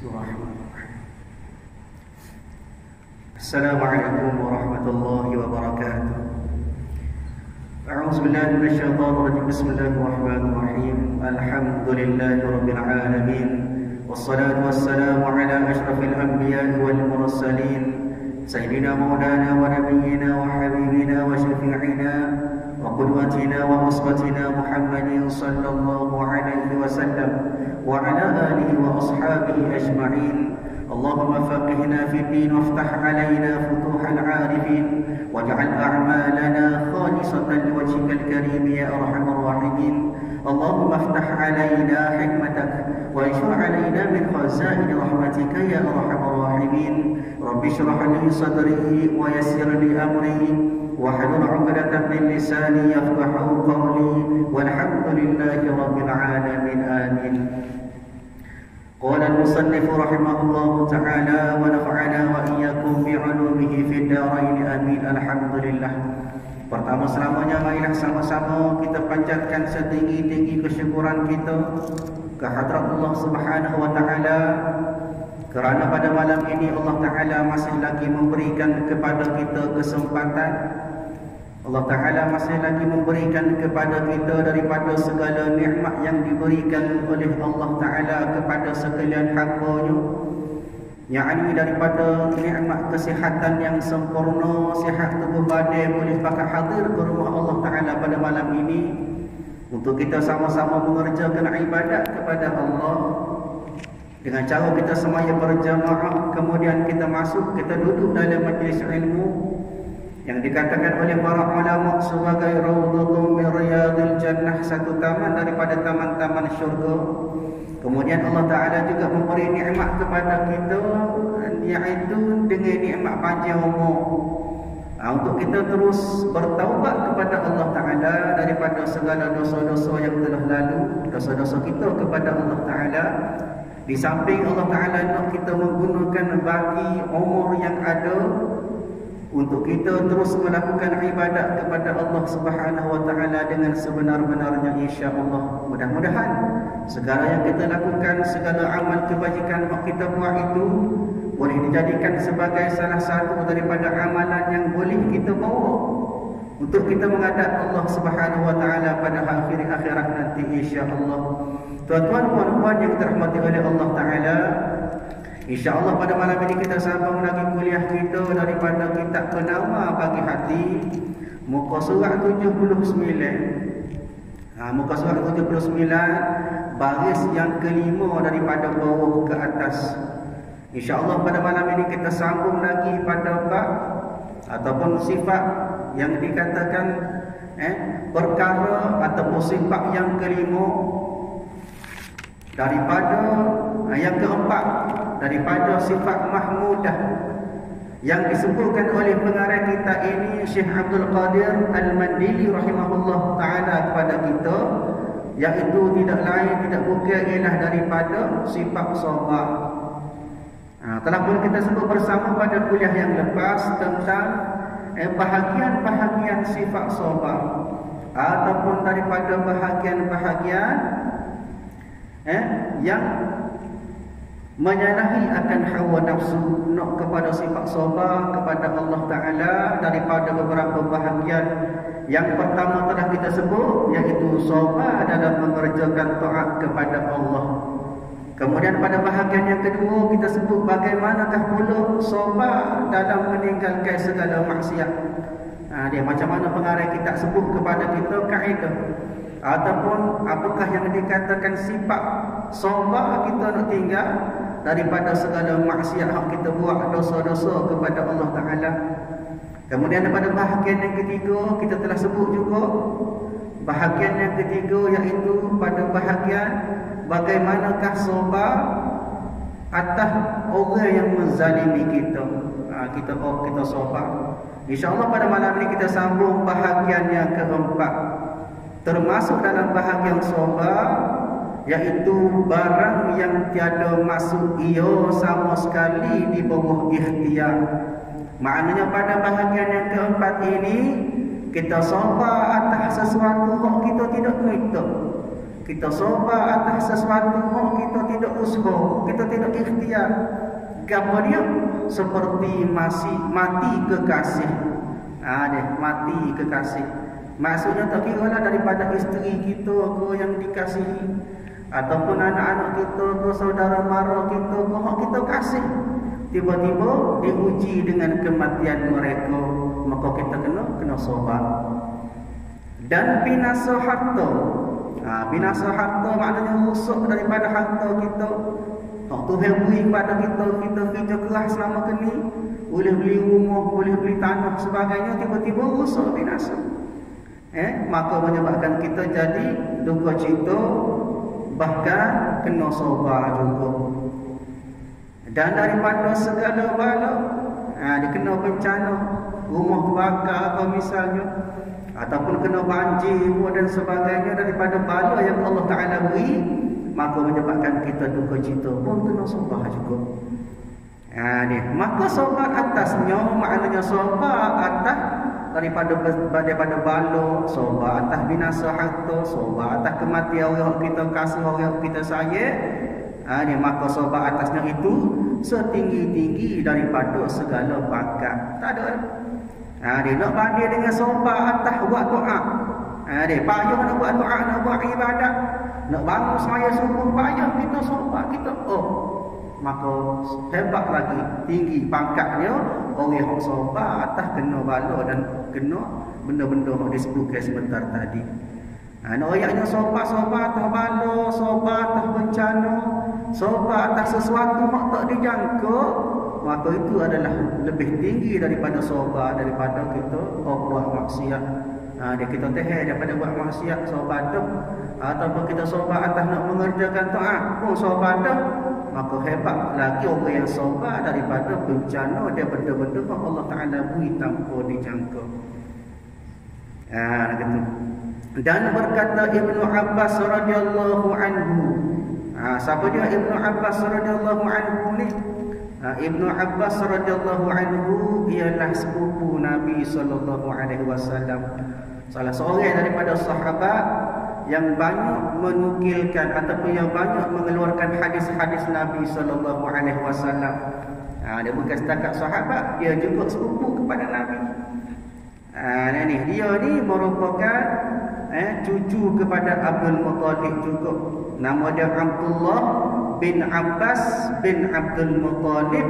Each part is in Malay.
Bismillahirrahmanirrahim. Assalamualaikum warahmatullahi wabarakatuh. A'udzubillahi minasyaitonir rajim. Bismillahirrahmanirrahim. Alhamdulillahirabbil alamin. Wassalatu wassalamu ala asyrafil anbiya'i wal mursalin. Sayyidina maulana wa nabiyyina wa habibina wa syafi'ina wa qudwatina wa uswatina Muhammadin sallallahu alaihi wasallam wa ala alihi wa ashabihi ajma'in. Allahumma faqihna fi din waftah alaina futuhal arifin waj'al a'malana khalisatan liwajhikal karim ya arhamar rahimin. Allahumma iftah alaina hikmatak wa anshur alaina min khazain rahmatika ya arhamar rahimin. Rabbi shrah li sadri wa yassir li amri wahlul 'uqdatam min lisani yafqahu qawli walhamdulillahi rabbil alamin. Amin. Qala al-musannif rahimahullahu ta'ala wa nafa'ana wa iyyakum bi'ulumihi fid dharain amin. Alhamdulillah. Pertama selamanya marilah sama-sama kita panjatkan setinggi-tinggi kesyukuran kita ke hadrat Allah Subhanahu wa taala kerana pada malam ini Allah taala masih lagi memberikan kepada kita kesempatan. Allah Ta'ala masih lagi memberikan kepada kita daripada segala nikmat yang diberikan oleh Allah Ta'ala kepada sekalian hamba-Nya, yakni daripada nikmat kesihatan yang sempurna, sihat tubuh badan boleh pakai hadir ke rumah Allah Ta'ala pada malam ini untuk kita sama-sama mengerjakan ibadat kepada Allah dengan cara kita semaya berjamaah, kemudian kita masuk, kita duduk dalam majlis ilmu yang dikatakan oleh para ulama sebagai raudhatun min riyadil jannah, satu taman daripada taman-taman syurga. Kemudian Allah Ta'ala juga memberi nikmat kepada kita, iaitu dengan nikmat panjang umur, untuk kita terus bertaubat kepada Allah Ta'ala daripada segala dosa-dosa yang telah lalu, dosa-dosa kita kepada Allah Ta'ala. Di samping Allah Ta'ala nak kita menggunakan bagi umur yang ada untuk kita terus melakukan ibadat kepada Allah Subhanahu wa taala dengan sebenar-benarnya, insya-Allah. Mudah-mudahan segala yang kita lakukan, segala amal kebajikan yang kita buat itu boleh dijadikan sebagai salah satu daripada amalan yang boleh kita bawa untuk kita menghadap Allah Subhanahu wa taala pada akhir akhirat nanti, insya-Allah. Tuan-tuan, puan-puan yang dirahmati oleh Allah Taala, InsyaAllah pada malam ini kita sambung lagi kuliah kita daripada kitab Penama Pagi Hati, muka surat 79. Muka surat 79, baris yang kelima daripada bawah ke atas. InsyaAllah pada malam ini kita sambung lagi pada bab ataupun sifat yang dikatakan perkara ataupun sifat yang kelima daripada yang keempat daripada sifat mahmudah yang disebutkan oleh pengarang kita ini, Syekh Abdul Qadir Al-Mandili rahimahullah ta'ala kepada kita, iaitu tidak lain tidak bukan ialah daripada sifat sabar. Telah pun kita sebut bersama pada kuliah yang lepas tentang bahagian-bahagian sifat sabar ataupun daripada bahagian-bahagian yang menyalahi akan hawa nafsu nak kepada sifat sabar kepada Allah Ta'ala daripada beberapa bahagian. Yang pertama telah kita sebut, iaitu sabar dalam mengerjakan taat kepada Allah. Kemudian pada bahagian yang kedua kita sebut bagaimanakah pula sabar dalam meninggalkan segala maksiat. Dia macam mana pengarang kita sebut kepada kita kaedah ataupun apakah yang dikatakan sifat sabar kita nak tinggal daripada segala maksiat yang kita buat, dosa-dosa kepada Allah Ta'ala. Kemudian pada bahagian yang ketiga kita telah sebut juga, bahagian yang ketiga iaitu pada bahagian bagaimanakah sabar atas orang yang menzalimi kita. Kita sabar. InsyaAllah pada malam ini kita sambung bahagian yang keempat, termasuk dalam bahagian sabar, iaitu barang yang tiada masuk ia sama sekali di bawah ikhtiar. Maknanya pada bahagian yang keempat ini kita sabar atas sesuatu yang kita tidak minta, Kita sobat atas sesuatu kita tidak usaha, kita tidak ikhtiar. Gapo dia? Seperti masih mati kekasih. Dia mati kekasih. Maksudnya tak kira lah daripada isteri kita ke yang dikasihi, ataupun anak-anak kita ke saudara mara kita ke hak kita kasih. Tiba-tiba diuji dengan kematian mereka, maka kita kena sobat. Dan binasa harta. Binasa harta maknanya rusak daripada harta kita. Tuhan beri kepada kita kerja keras selama ni, boleh beli rumah, boleh beli tanah sebagainya, tiba-tiba rusak binasa. Maka menyebabkan kita jadi duka cita, bahkan kena sobat juga. Dan daripada segala bala, dia kena bencana, rumah terbakar apa misalnya, ataupun kena banjir dan sebagainya, daripada bala yang Allah Ta'ala beri, maka menyebabkan kita duka cita pun kena sobat juga. Maka sobat atasnya maknanya sobat atas daripada bala, sobat atas binasa harta, sobat atas kematian orang kita kasih, orang kita sayang. Maka sobat atasnya itu setinggi-tinggi daripada segala pangkat. Tak ada. Dia nak banding dengan sobat atas buat doa. Dia payah nak buat doa, nak buat ibadat, nak bangun semaya subuh, payah kita sobat kita. Maka hebat lagi, tinggi pangkatnya orang yang sobat atas kena bala dan kena benda-benda yang disebutkan sebentar tadi. Ayatnya sobat atas bala, sobat atas bencana, sobat atas sesuatu yang tak dijangka, maka itu adalah lebih tinggi daripada sobat daripada kita buat maksiat. Dia kita tahan daripada buat maksiat, sobat dah. Ataupun kita sobat atas nak mengerjakan taat pun sobat dah. Maka hebat lagi orang yang sobat daripada bencana dia benda-benda yang Allah Ta'ala beri tanpa dijangka. Gitu. Dan berkata Ibnu Abbas radhiyallahu anhu. Siapa dia Ibnu Abbas radhiyallahu anhu ni? Ibnu Abbas radhiyallahu anhu ialah sepupu Nabi sallallahu alaihi wasallam. Salah seorang daripada sahabat yang banyak menukilkan ataupun yang banyak mengeluarkan hadis-hadis Nabi sallallahu alaihi wasallam. Dia bukan setakat sahabat, dia juga sepupu kepada Nabi. Dia ni merupakan cucu kepada Abdul Muttalib juga. Nama dia Abdullah bin Abbas bin Abdul Muttalib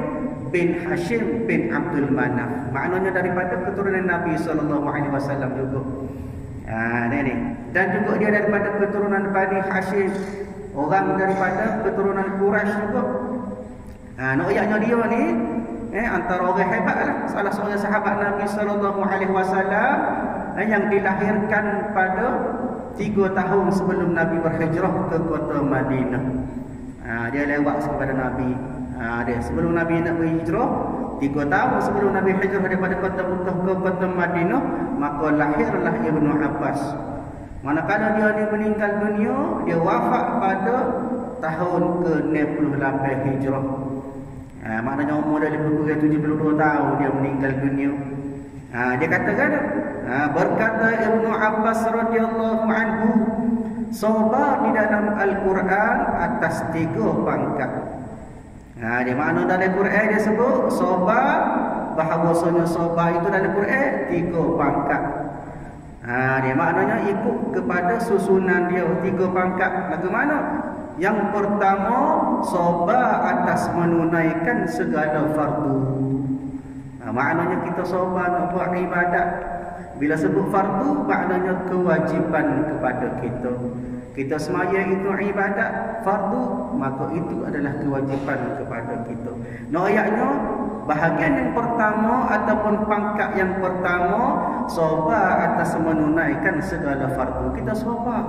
bin Hashim bin Abdul Manaf. Maknanya daripada keturunan Nabi sallallahu alaihi wasallam juga. Dan juga dia daripada keturunan Bani Hashim, orang daripada keturunan Quraisy juga. Ayatnya dia ni antara orang hebatlah, salah seorang sahabat Nabi sallallahu alaihi wasallam yang dilahirkan pada 3 tahun sebelum Nabi berhijrah ke kota Madinah. Dia lewat kepada Nabi. Dia sebelum Nabi nak berhijrah, 3 tahun sebelum Nabi hijrah daripada kota Mekah ke kota Madinah, maka lahirlah Ibnu Abbas. Manakala dia ni meninggal dunia, dia wafat pada tahun ke-68 hijrah. Maknanya umur dia lebih kurang 72 tahun dia meninggal dunia. Dia katakan, berkata Ibnu Abbas radhiyallahu anhu, sobat di dalam Al-Quran atas 3 pangkat. Dia makna dalam Quran dia sebut sobat, bahawasanya sobat itu dalam Quran 3 pangkat. Dia maknanya ikut kepada susunan dia 3 pangkat. Bagaimana? Yang pertama, sobat atas menunaikan segala fardu. Maknanya kita sobat nak buat ibadat. Bila sebut fardu, maknanya kewajipan kepada kita. Kita semaya itu ibadat fardu, maka itu adalah kewajipan kepada kita. Ayatnya, bahagian yang pertama ataupun pangkat yang pertama, sobat atas menunaikan segala fardu. Kita sobat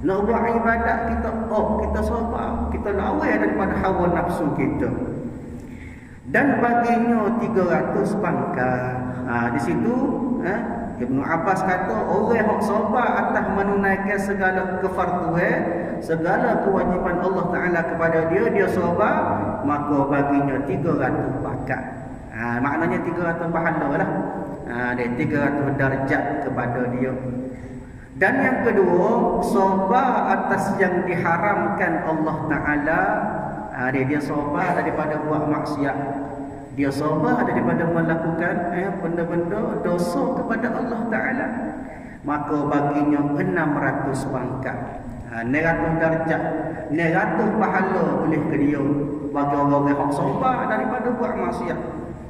nak buat ibadat, kita sobat, kita lawan daripada hawa nafsu kita. Dan baginya 300 pangkat. Di situ Ibnu Abbas kata orang yang sobat atas menunaikan segala kefarduan, segala kewajipan Allah Ta'ala kepada dia, dia sobat, maka baginya 300 pangkat. Maknanya 300 pahala lah. Dia 300 darjat kepada dia. Dan yang kedua, sabar atas yang diharamkan Allah Ta'ala. Dia sabar daripada buat maksiat. Dia sabar daripada melakukan benda-benda dosa kepada Allah Ta'ala. Maka baginya 600 pangkat, 900 darjat, 900 pahala boleh ke dia. Bagi orang-orang yang sabar daripada buat maksiat.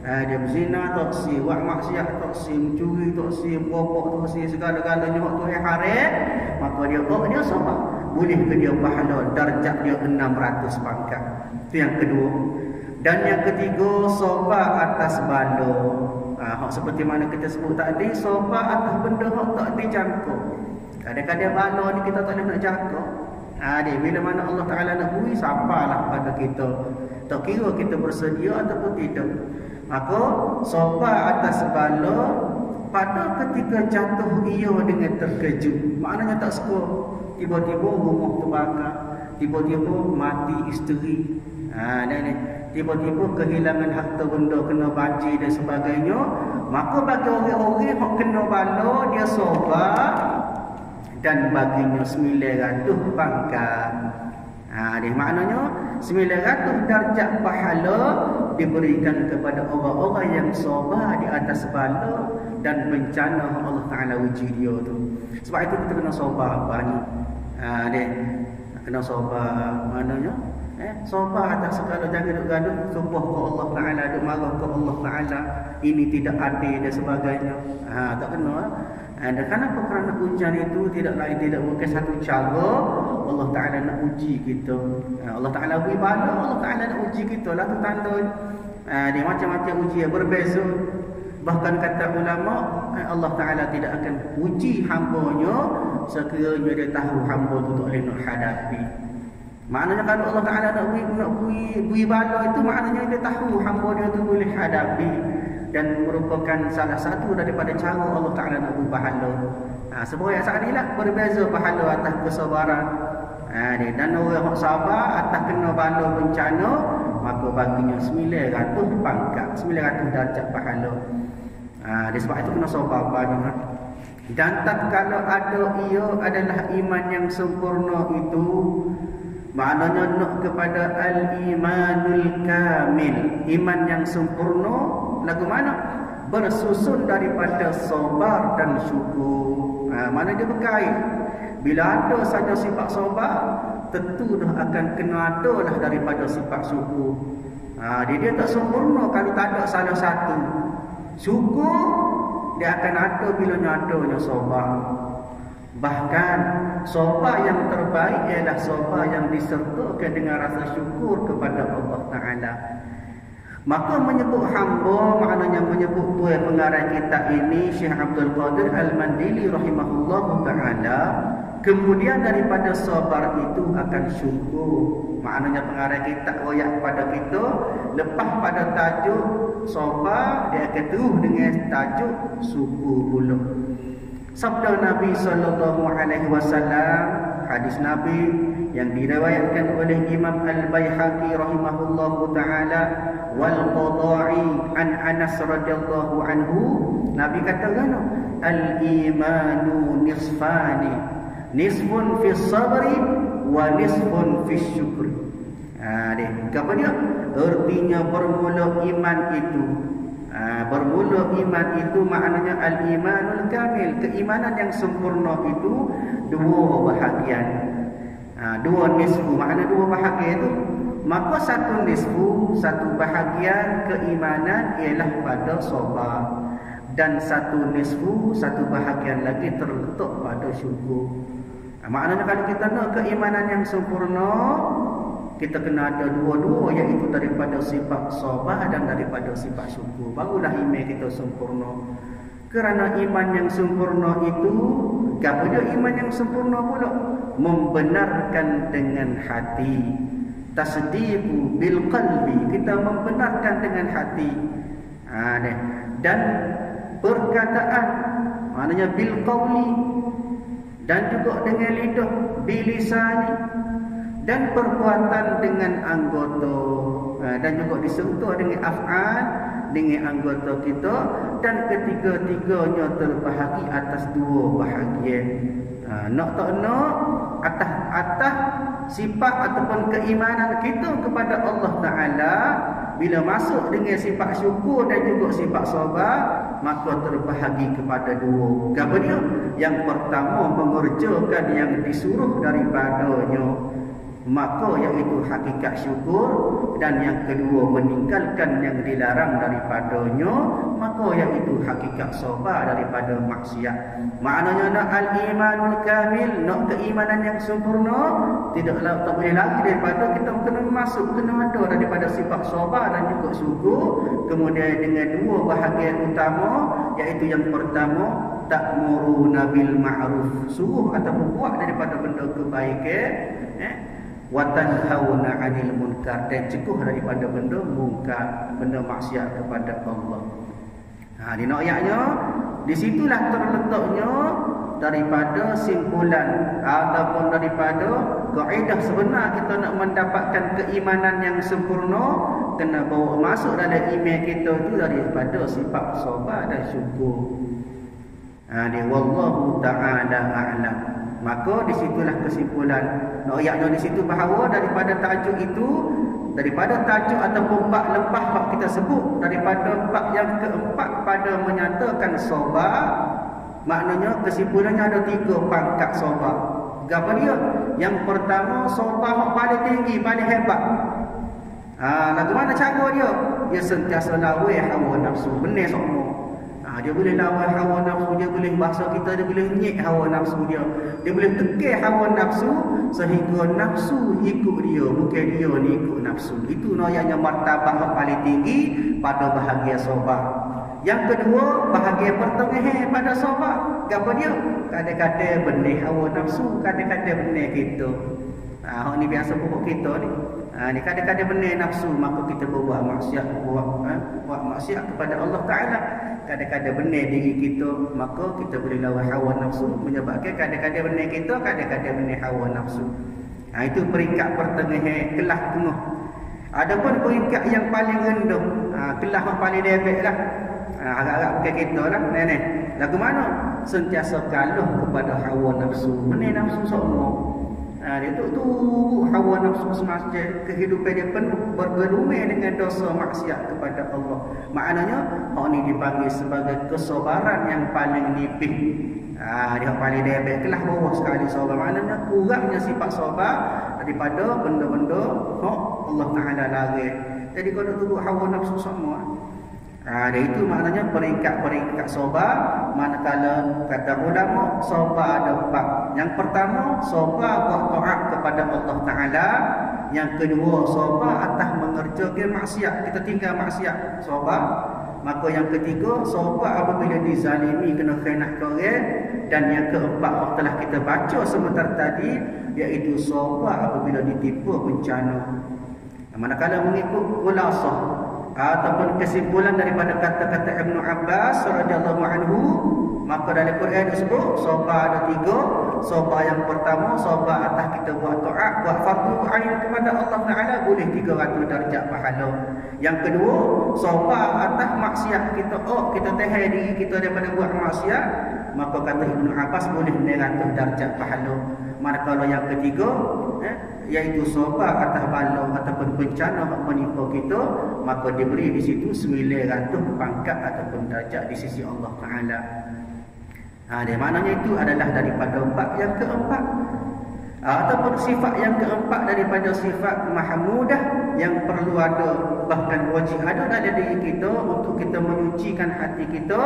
Dia berzina tak si, buat maksiat tak si, mencuri tak si, merokok tak si, segala-galanya hak tu yang haram, maka dia sabar. Boleh ke dia pahala darjat dia 600 pangkat. Itu yang kedua. Dan yang ketiga, sabar atas bala. Seperti mana kita sebut tadi, sabar atas benda hak tak dijangka. Kadang-kadang bala ni kita tak boleh nak jangka. Bila mana Allah Ta'ala nak beri, sabarlah pada kita. Tak kira kita bersedia ataupun tidak. Maka sabar atas bala pada ketika jatuh ia dengan terkejut. Maknanya tak suka. Tiba-tiba rumah terbakar, tiba-tiba mati isteri. Tiba-tiba kehilangan harta benda, kena banjir dan sebagainya. Maka bagi orang-orang yang kena bala, dia sabar dan baginya 900 pangkat. Maknanya 900 darjat pahala diberikan kepada orang-orang yang sabar di atas bala dan bencana Allah Ta'ala uji dia tu. Sebab itu kita kena sabar banyak. Kena sabar, maknanya sabar atas segala, jangan duk gaduh, sumpah ke Allah Ta'ala, duk marah ke Allah Ta'ala, ini tidak adil dan sebagainya. Tak kena. Dan kenapa? Kerana ujian itu tidak lain tidak bukan satu cara Allah Ta'ala nak uji kita. Allah Ta'ala beri bala, Allah Ta'ala nak uji kita lah, tu tanda. Dia macam-macam ujian berbeza. Bahkan kata ulama, Allah Ta'ala tidak akan uji hamba-Nya sekiranya dia tahu hamba tu tak boleh nak hadapi. Maknanya kalau Allah Ta'ala nak beri bala itu, maknanya dia tahu hamba dia tu boleh hadapi. Dan merupakan salah satu daripada cara Allah Ta'ala nak beri pahala. Sebab yang saat inilah berbeza pahala atas kesabaran. Dan orang yang sabar atas kena bala bencana, maka baginya 900 pangkat, 900 darjat pahala. Sebab itu kena sabar banyak. Dan tak kalau ada ia adalah iman yang sempurna itu, maknanya nak kepada al-imanul kamil, iman yang sempurna. Lagu mana? Bersusun daripada sabar dan syukur. Mana dia berkait. Bila ada saja sifat sabar, tentu dah akan kena ada lah daripada sifat syukur. Dia tak sempurna kalau tak ada salah satu. Syukur dia akan ada bila adanya sabar. Bahkan sabar yang terbaik ialah sabar yang disertakan dengan rasa syukur kepada Allah Ta'ala. Maka menyebut hamba, maknanya menyebut tuan pengarang kitab ini Syekh Abdul Qadir Al-Mandili rahimahullahu ta'ala. Kemudian daripada sabar itu akan syukur. Maknanya pengarang kitab royak kepada kita, lepas pada tajuk sabar, dia akan terus dengan tajuk syukur pula. Sabda Nabi SAW, hadis Nabi yang diriwayatkan oleh Imam Al-Baihaqi rahimahullahu ta'ala, wal qada'i an Anas radhiyallahu anhu, Nabi katakan al-imanu nisfani, nisfun fi sabri wa nisfun fi syukri. Apa dia? Artinya bermula iman itu, bermula iman itu maknanya al-imanul kamil, keimanan yang sempurna itu dua bahagian. Dua nisfu, makna dua bahagian itu. Maka satu nisfu, satu bahagian keimanan ialah pada sabar. Dan satu nisfu, satu bahagian lagi terletak pada syukur. Maknanya kalau kita nak keimanan yang sempurna, kita kena ada dua-dua, iaitu daripada sifat sabar dan daripada sifat syukur. Barulah iman kita sempurna. Kerana iman yang sempurna itu, apa dia iman yang sempurna pula? Membenarkan dengan hati. Tasdiqu bil qalbi, kita membenarkan dengan hati. Dan perkataan, maknanya bil qawli, dan juga dengan lidah bilisani, dan perbuatan dengan anggota. dan juga disentuh dengan af'al, dengan anggota kita, dan ketiga-tiganya terbahagi atas dua bahagian. Nak tak nak, atas sifat ataupun keimanan kita kepada Allah Ta'ala, bila masuk dengan sifat syukur dan juga sifat sabar, maka terbahagi kepada dua. Apa dia? Yang pertama, mengerjakan yang disuruh daripadanya, maka iaitu hakikat syukur, dan yang kedua meninggalkan yang dilarang daripadanya, maka iaitu hakikat sabar daripada maksiat. Maknanya nak al-imanul kamil, nak keimanan yang sempurna, tidaklah tak boleh lagi daripada kita kena masuk, kena ada daripada sifat sabar dan juga syukur. Kemudian dengan dua bahagian utama, iaitu yang pertama ta'muruna bil ma'ruf, suruh ataupun buat daripada benda kebaikan, wa tanhauna 'anil munkar, dan cegah daripada benda munkar, benda maksiat kepada Allah. Di ayatnya, di situlah terletaknya daripada simpulan ataupun daripada kaedah sebenar kita nak mendapatkan keimanan yang sempurna, kena bawa masuk dalam iman kita itu daripada sifat sabar dan syukur. Wallahu ta'ala a'lam. Maka disitulah kesimpulan. Ayatnya di situ bahawa daripada tajuk itu, daripada tajuk ataupun bab lepas bab kita sebut, daripada bab yang keempat pada menyatakan sabar, maknanya kesimpulannya ada 3 pangkat sabar. Apa dia? Yang pertama, sabar yang paling tinggi, paling hebat. Lagu mana cara dia? Dia sentiasa lawan hawa nafsu. Benar semua. Dia boleh lawan hawa nafsu, dia boleh, bahasa kita, dia boleh nyek hawa nafsu dia. Dia boleh tekan hawa nafsu sehingga nafsu ikut dia, bukan dia ni ikut nafsu. Itu yang martabat yang paling tinggi pada bahagian sabar. Yang kedua, bahagian pertengahan pada sabar. Apa dia? Kadang-kadang benih hawa nafsu, kadang-kadang benih kita. Ni biasa pokok kita ni. Ni kadang-kadang benih nafsu, maka kita berbuat maksiat, buat maksiat kepada Allah Ta'ala. Kadang-kadang benih diri kita, maka kita boleh lawan hawa nafsu, menyebabkan kadang-kadang benih kita, kadang-kadang benih hawa nafsu. Itu peringkat pertengahan, kelas tengah. Adapun peringkat yang paling rendah, kelas yang paling debek lah, agak-agak bukan kita lah, nenek. Lagu mana? Sentiasa kalah kepada hawa nafsu. Benih nafsu semua. Dia tu hawa nafsu semasa kehidupan dia penuh bergelumai dengan dosa maksiat kepada Allah. Maknanya hak ni dipanggil sebagai kesabaran yang paling nipis. Dia paling debek, kelas bawah sekali sabar. Maknanya kurangnya sifat sabar daripada benda-benda hak Allah Ta'ala larang. Jadi kalau tu hawa nafsu semua. Dan itu maknanya peringkat-peringkat sabar. Manakala kata ulama, sabar ada 4. Yang pertama, sabar buat taat kepada Allah Ta'ala. Yang kedua, sabar atas mengerjakan maksiat, kita tinggal maksiat, sabar. Maka yang ketiga, sabar apabila dizalimi, kena khianat ke orang. Dan yang keempat, yang telah kita baca sebentar tadi, iaitu sabar apabila ditipu bencana. Manakala mengikut khulasah ataupun kesimpulan daripada kata-kata Ibnu Abbas radhiyallahu anhu, maka dalam Quran disebut sabar ada 3. Sabar yang pertama, sabar atas kita buat taat, buat fardu ain kepada Allah Ta'ala, boleh 300 darjat pahala. Yang kedua, sabar atas maksiat kita, kita tahan diri kita daripada buat maksiat, maka kata Ibnu Abbas boleh 900 darjat pahala. Manakala yang ketiga, iaitu sabar atas bala ataupun bencana yang menimpa kita, maka diberi di situ 900 pangkat ataupun darjat di sisi Allah Ta'ala. Dia maknanya itu adalah daripada bab yang keempat, ataupun sifat yang keempat daripada sifat mahmudah yang perlu ada, bahkan wajib ada dalam diri kita untuk kita menyucikan hati kita,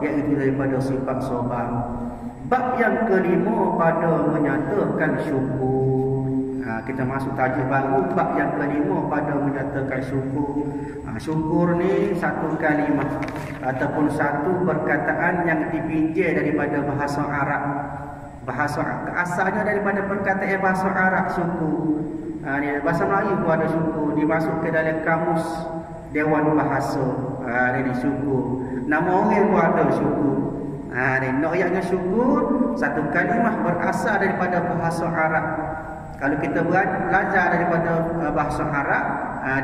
iaitu daripada sifat sabar. Bab yang kelima pada menyatakan syukur. Kita masuk tajuk baru, bab yang kelima pada menyatakan syukur. Syukur ni satu kalimah ataupun satu perkataan yang dipinjau daripada bahasa Arab. Bahasa asalnya daripada perkataan bahasa Arab syukur. Bahasa Melayu pun ada syukur, dimasuk ke dalam kamus Dewan Bahasa. Ini syukur. Nama orang pun ada syukur. Ayatnya syukur satu kalimah berasal daripada bahasa Arab. Kalau kita belajar daripada bahasa Arab,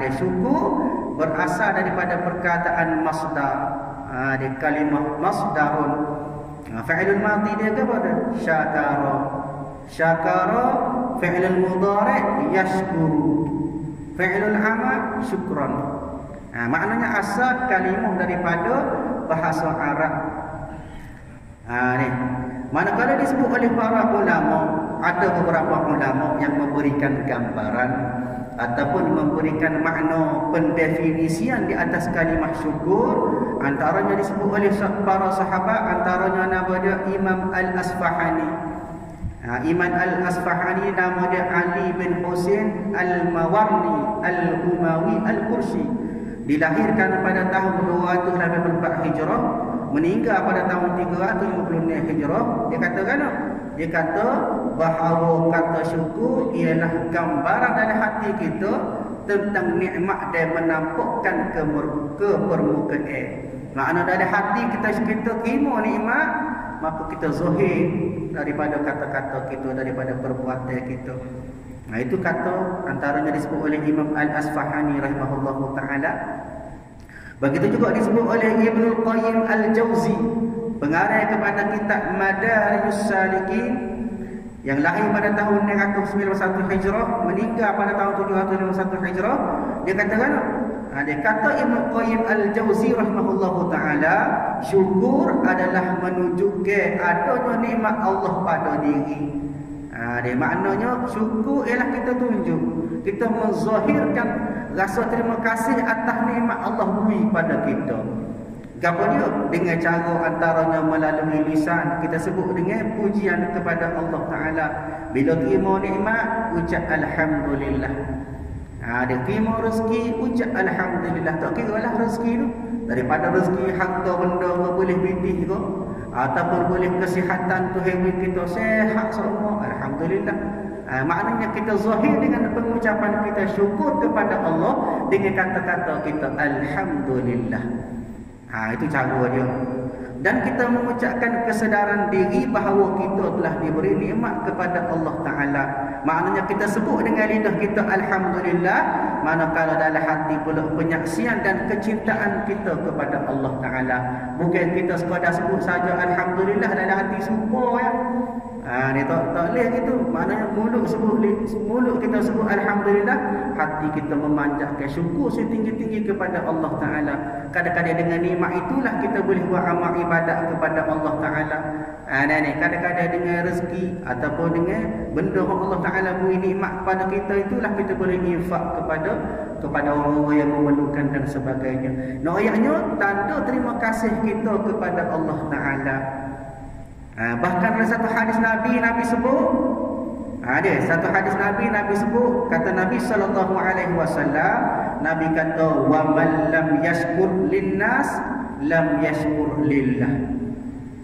dia syukur berasal daripada perkataan masdar. Dia kalimah masdarun. Fi'lul madhi dia apa dia? Syakara. Syakara fi'lul mudhari' yashkuru. Fi'lul amal syukran. Maknanya asal kalimah daripada bahasa Arab. Ni. Manakala disebut oleh para ulama, ada beberapa ulama yang memberikan gambaran ataupun memberikan makna pendefinisian di atas kalimah syukur. Antaranya disebut oleh para sahabat, antaranya nama dia Imam Al-Asfahani. Imam Al-Asfahani nama dia Ali bin Husain Al-Mawarni Al-Umawi Al-Qursi. Dilahirkan pada tahun 284 Hijrah, meninggal pada tahun 356 Hijrah. Dia kata bahawa kata syukur ialah gambaran dalam hati kita tentang nikmat dan menampakkan ke permukaan. Makna dalam hati kita terima nikmat, maka kita zahir daripada kata-kata kita, daripada perbuatan kita. Itu kata antaranya disebut oleh Imam Al-Asfahani rahimahullahu taala. Begitu juga disebut oleh Ibnul Qayyim Al-Jauzi, pengarang kepada kitab Madarijus Salikin, yang lahir pada tahun 991 Hijrah, meninggal pada tahun 751 Hijrah. Dia kata Ibnul Qayyim Al-Jauzi rahimahullahu taala, syukur adalah menunjukkan adanya nikmat Allah pada diri. Dia maknanya syukur ialah kita tunjuk, kita menzahirkan rasa terima kasih atas nikmat Allah beri pada kita. Gapo dia? Dengan cara antaranya melalui lisan kita sebut dengan pujian kepada Allah Taala. Bila terima nikmat, ucap alhamdulillah. Dia terima rezeki, ucap alhamdulillah. Tak kira lah rezeki tu, daripada rezeki harta benda boleh bitih ke, ataupun boleh kesihatan Tuhan beri kita sihat semua, alhamdulillah. Maknanya kita zahir dengan pengucapan kita syukur kepada Allah dengan kata-kata kita alhamdulillah. Itu cara dia. Dan kita mengucapkan kesedaran diri bahawa kita telah diberi nikmat kepada Allah Ta'ala. Maknanya kita sebut dengan lidah kita alhamdulillah, manakala dalam hati pula penyaksian dan kecintaan kita kepada Allah Ta'ala. Bukan kita sekadar sebut saja alhamdulillah dalam hati sumpah ya. Ni tak boleh gitu. Maknanya mulut kita sebut alhamdulillah, hati kita memanjatkan syukur setinggi-tinggi kepada Allah Ta'ala. Kadang-kadang dengan nikmat itulah kita boleh buat amal ibadat kepada Allah Ta'ala. Kadang-kadang dengan rezeki ataupun dengan benda yang Allah Ta'ala beri nikmat kepada kita, itulah kita boleh infak kepada orang-orang yang memerlukan dan sebagainya. Ayatnya tanda terima kasih kita kepada Allah Ta'ala. Bahkan ada satu hadis Nabi sebut, ada satu hadis Nabi sebut, kata Nabi SAW, Nabi kata wa man lam yashkur linnas lam yashkur lillah.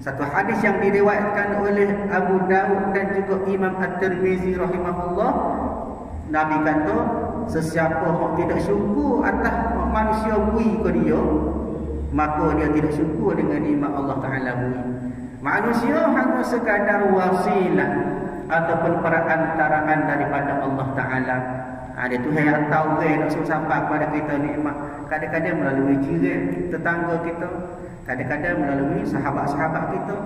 Satu hadis yang diriwayatkan oleh Abu Daud dan juga Imam At-Tirmizi rahimahullah. Nabi kata sesiapa yang tidak syukur atas manusia beri ke dia, maka dia tidak syukur dengan nikmat Allah Ta'ala beri. Manusia hanya sekadar wasilah ataupun perantaraan daripada Allah Ta'ala. Dia Tuhan yang tahu nak suruh sampai kepada kita nikmat. Kadang-kadang melalui jiran, tetangga kita, kadang-kadang melalui sahabat-sahabat kita,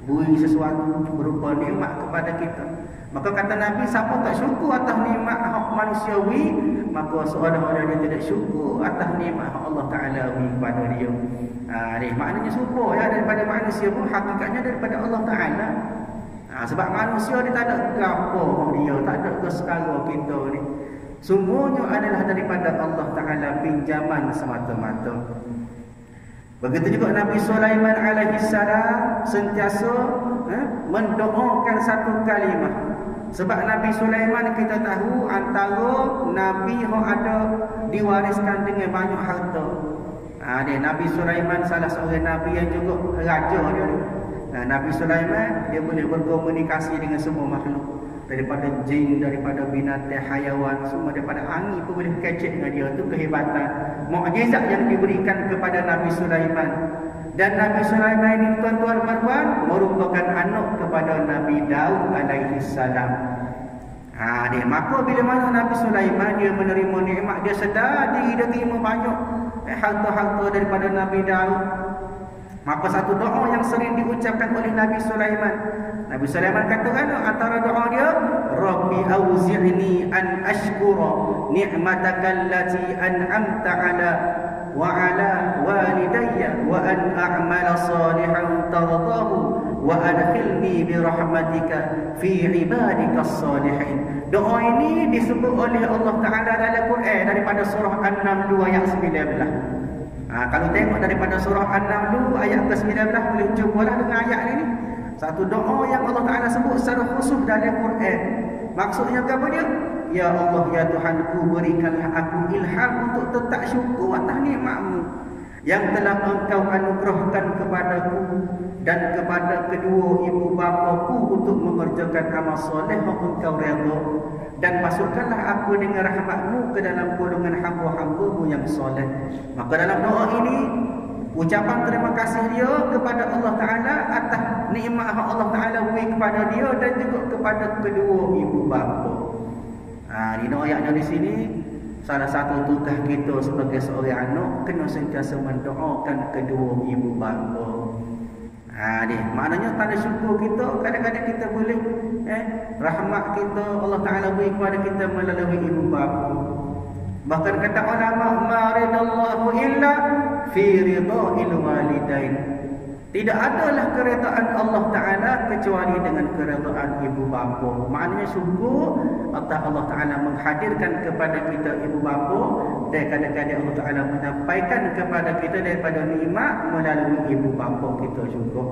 beri sesuatu berupa nikmat kepada kita. Maka kata Nabi, siapa tak syukur atas nikmat hak manusiawi, maka seolah-olah dia tidak syukur atas nikmat hak Allah Ta'ala beri kepada dia. Maknanya syukur ya daripada manusia pun hakikatnya daripada Allah Ta'ala. Sebab manusia dia tak ada gapo dia, tak ada kesekara kita ni. Semuanya adalah daripada Allah Ta'ala, pinjaman semata-mata. Begitu juga Nabi Sulaiman alaihi salam sentiasa mendoakan satu kalimah. Sebab Nabi Sulaiman kita tahu antara Nabi yang ada diwariskan dengan banyak harta. Nabi Sulaiman salah seorang Nabi yang juga raja dia. Nabi Sulaiman dia boleh berkomunikasi dengan semua makhluk, daripada jin, daripada binatang, hayawan, semua daripada angin pun boleh kecek dengan dia. Itu kehebatan, mukjizat yang diberikan kepada Nabi Sulaiman. Dan Nabi Sulaiman ini tuan-tuan dan puan merupakan anak kepada Nabi Daud alaihi salam. Dia maka bila mana Nabi Sulaiman dia menerima nikmat, dia sedar diri dia terima banyak harta-harta daripada Nabi Daud. Maka satu doa yang sering diucapkan oleh Nabi Sulaiman. Nabi Sulaiman katakan antara doa dia, Rabbi auzi'ni an ashkura ni'mataka allati an'amta ala wa ala walidayya wa an a'mala salihan tardahu wa adkhilni bi rahmatika fi ibadika salihin. Doa ini disebut oleh Allah Taala dalam Quran daripada surah An-Naml ayat 19. Kalau tengok daripada surah An-Naml ayat ke-19 boleh jumpalah dengan ayat ini. Satu doa yang Allah Taala sebut secara khusus dalam Quran. Maksudnya apa dia? Ya Allah, ya Tuhanku, berikanlah aku ilham untuk tetap syukur atas nikmat-Mu yang telah Engkau anugerahkan kepadaku dan kepada kedua ibu bapaku untuk mengerjakan amal soleh yang Engkau redha, dan masukkanlah aku dengan rahmat-Mu ke dalam golongan hamba-hamba-Mu yang soleh. Maka dalam doa ini ucapan terima kasih dia kepada Allah Ta'ala atas nikmat yang Allah Ta'ala beri kepada dia dan juga kepada kedua ibu bapa. Di ayatnya di sini, salah satu tugas kita sebagai seorang anak kena sentiasa mendoakan kedua ibu bapa. Maknanya tanda syukur kita, kadang-kadang kita boleh rahmat kita Allah Ta'ala beri kepada kita melalui ibu bapa. Bahkan kata ulama, maridallahu illa fi ridha'il walidain. Tidak adalah keredaan Allah Ta'ala kecuali dengan keredaan ibu bapa. Maknanya syukur atas Allah Ta'ala menghadirkan kepada kita ibu bapa, dan kadang-kadang Allah Ta'ala menyampaikan kepada kita daripada nikmat melalui ibu bapa kita syukur.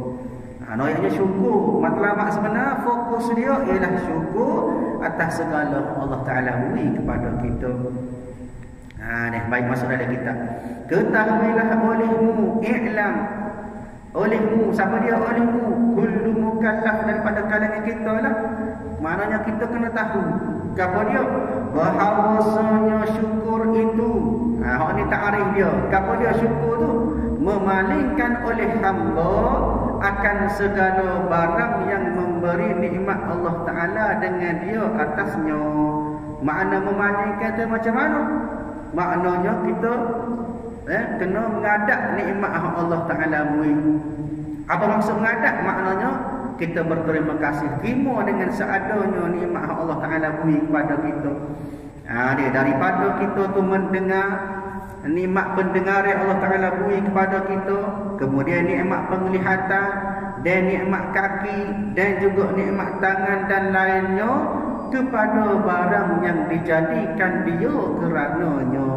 Ayatnya syukur, matlamat sebenar fokus dia ialah syukur atas segala Allah Ta'ala beri kepada kita. Baik, masuk dalam kitab. Ketahuilah olehmu, i'lam, olehmu, siapa dia olehmu? Kullu mukallaf, daripada kalangan kita lah. Maknanya kita kena tahu apa dia? Bahawasanya syukur itu, ni ta'arif dia. Apa dia syukur tu? Memalingkan oleh hamba akan segala barang yang memberi nikmat Allah Ta'ala dengan dia atasnya. Makna memalingkan tu macam mana? Maknanya kita kena mengadap nikmat Allah Ta'ala beri. Apa maksud mengadap? Maknanya kita berterima kasih, terima dengan seadanya nikmat Allah Ta'ala beri kepada kita. Dia daripada kita tu mendengar nikmat pendengar yang Allah Ta'ala beri kepada kita, kemudian nikmat penglihatan dan nikmat kaki dan juga nikmat tangan dan lainnya, kepada barang yang dijadikan dia kerananya.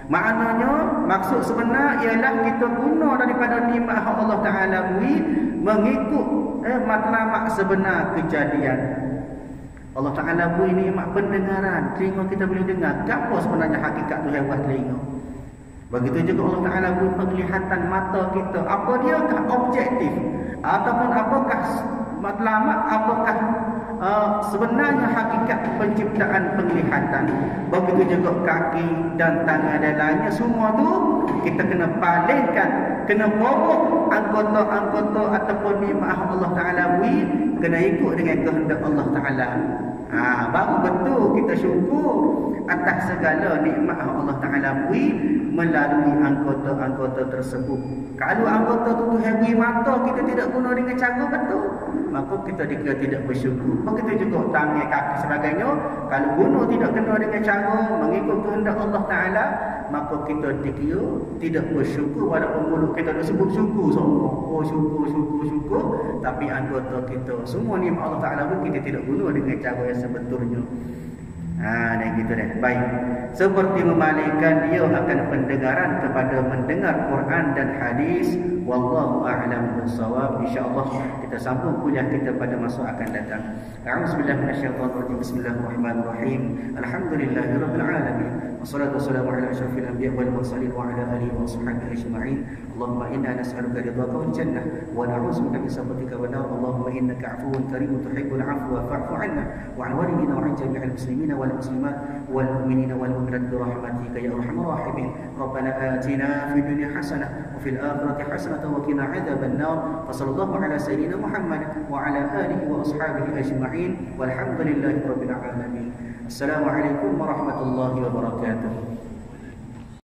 Maknanya, maksud sebenar ialah kita guna daripada nikmat Allah Ta'ala beri mengikut matlamat sebenar kejadian. Allah Ta'ala beri nikmat pendengaran, telinga kita boleh dengar. Apa sebenarnya hakikat tu lewat telinga? Begitu juga Allah Ta'ala beri penglihatan mata kita. Apa diakah objektif? Ataupun apakah matlamat, apakah sebenarnya hakikat penciptaan penglihatan? Begitu juga kaki dan tangan dan lainnya, semua tu kita kena palingkan, kena bawa anggota-anggota ataupun nikmat Allah Ta'ala beri, kena ikut dengan kehendak Allah Ta'ala. Baru betul kita syukur atas segala nikmat Allah Ta'ala beri melalui anggota-anggota tersebut. Kalau anggota tu Tuhan beri mata, kita tidak guna dengan cara betul, maka kita dikira tidak bersyukur. Begitu juga tangan, kaki sebagainya, kalau guna tidak kena dengan cara mengikut kehendak Allah Ta'ala, maka kita dikira tidak bersyukur. Walaupun mulut kita dah sebut syukur semua, syukur, tapi anggota kita semua nikmat Allah Ta'ala pun kita tidak guna dengan cara yang sebetulnya. Dan gitu deh. Baik. Seperti memalingkan dia akan pendengaran kepada mendengar Quran dan hadis. Wallahu a'lam bissawab. Insya-Allah kita sambung kuliah kita pada masa akan datang. A'udzubillahi minasyaitonir rajim. Bismillahirrahmanirrahim. Alhamdulillahirabbil alamin. Wassalatu wassalamu ala asyrafil anbiya'i wal mursalin wa ala alihi wa sahbihi ajma'in. Allahumma inna nas'aluka ridhaka wal jannah wa na'udzubika min sakhatika wan nar. Allahumma innaka 'afuwun karimun tuhibbul 'afwa fa'fu 'anna wa 'an walidina wa 'an jami'il muslimina wal muslimat wal mu'minina wal mu'minat bi rahmatika ya arhamar rahimin. Rabbana atina fid dunya hasanah wa fil akhirati hasanah الحسنة وقنا عذاب النار. وصلى الله على سيدنا محمد وعلى آله وأصحابه أجمعين والحمد لله رب العالمين. السلام عليكم ورحمة الله وبركاته.